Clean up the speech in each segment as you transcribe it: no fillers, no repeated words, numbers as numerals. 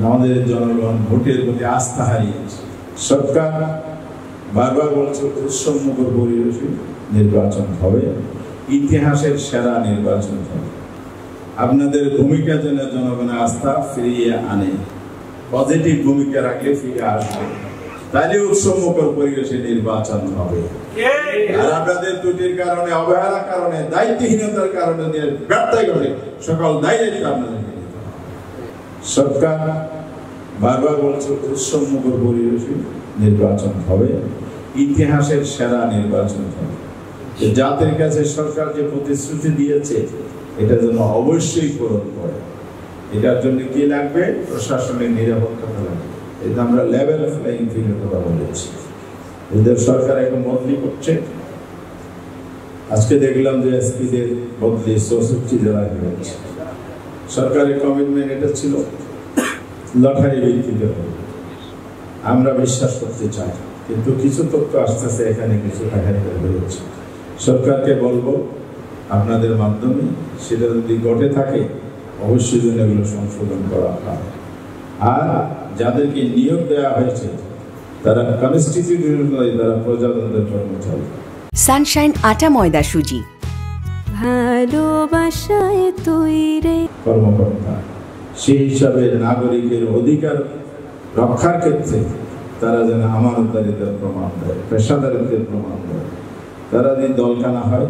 আমাদের জনগণ ভোটের প্রতি আস্থা হারিয়েছে। সরকার বারবার বলছে উৎসবমুখর পরিবেশে নির্বাচন হবে, ইতিহাসের সেরা নির্বাচন হবে। আপনাদের ভূমিকা যেন জনগণের আস্থা ফিরিয়ে আনে, পজিটিভ ভূমিকা রাখলে ফিরে আসবে, তাহলে উৎসবমুখর পরিবেশে নির্বাচন হবে। আর আপনাদের ত্রুটির কারণে, অবহেলার কারণে, দায়িত্বহীনতার কারণে ব্যর্থতা ঘটে, সকল দায়িত্ব আপনাদেরকে নিতে হবে। সরকার বারবার বলছে উৎসবমুখর পরিবেশে নির্বাচন হবে, ইতিহাসের সেরা নির্বাচন হবে। জাতির কাছে সরকার যে প্রতিশ্রুতি দিয়েছে এটা যেন অবশ্যই পূরণ করে। এটার জন্য কি লাগবে? প্রশাসনের নিরাপত্তা লাগবে। এটা আমরা লেভেল ফ্লাইং ফিল্ডের কথা বলেছি। এদের সরকার এখন বদলি করছে। আজকে দেখলাম যে এসপিদের বদলি 64 জেলায় হয়েছে। সরকারের কমিটমেন্ট এটা ছিল লটারি ভিত্তিতে হবে। আমরা বিশ্বাস করতে চাই, কিন্তু কিছু তথ্য আসতেছে এখানে কিছু হয়েছে। সরকারকে বলবো আপনাদের মাধ্যমে সেটা যদি ঘটে থাকে অবশ্যই যেন এগুলো সংশোধন করা হয়। আর যাদেরকে নিয়োগ দেওয়া হয়েছে তারা কনস্টিটিউশন অনুযায়ী তারা প্রজাতন্ত্রের কর্মচারী। সানশাইন আটা ময়দা সুজি, ভালোবাসায় তৈরি কর্মকর্তা, সেই হিসাবে নাগরিকের অধিকার রক্ষার ক্ষেত্রে তারা যেন আমানতদারিতার প্রমাণ দেয়, পেশাদারিত্বের প্রমাণ দেয়। তারা যদি দলকানা হয়,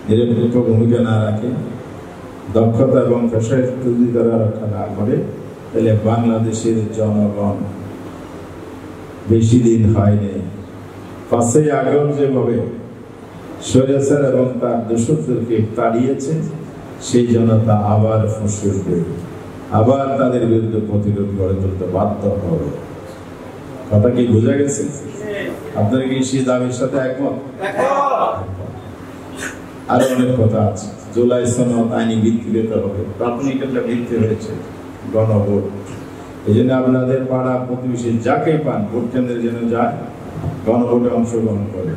নিরপেক্ষ ভূমিকা না রাখে, দক্ষতা এবং পেশাদারিত্ব যদি তারা রক্ষা না করে, তাহলে বাংলাদেশের জনগণ বেশি দিন হয়নি 5ই আগস্ট যেভাবে স্বৈরাচার এবং তার দোষরদেরকে তাড়িয়েছে, সেই জনতা আবার ফুঁসে উঠবে, আবার তাদের বিরুদ্ধে প্রতিরোধ গড়ে তুলতে বাধ্য হবে। কথা কি বোঝা গেছে? আপনারা কি সেই দাবির সাথে একমত? আরো অনেক কথা আছে। জুলাই সনদ আইনি ভিত্তিতে হবে, প্রাথমিক একটা ভিত্তি হয়েছে গণভোট। এই জন্য আপনাদের পাড়া প্রতিবেশী যাকে পান ভোট কেন্দ্রে যেন যায়, গণভোটে অংশগ্রহণ করে।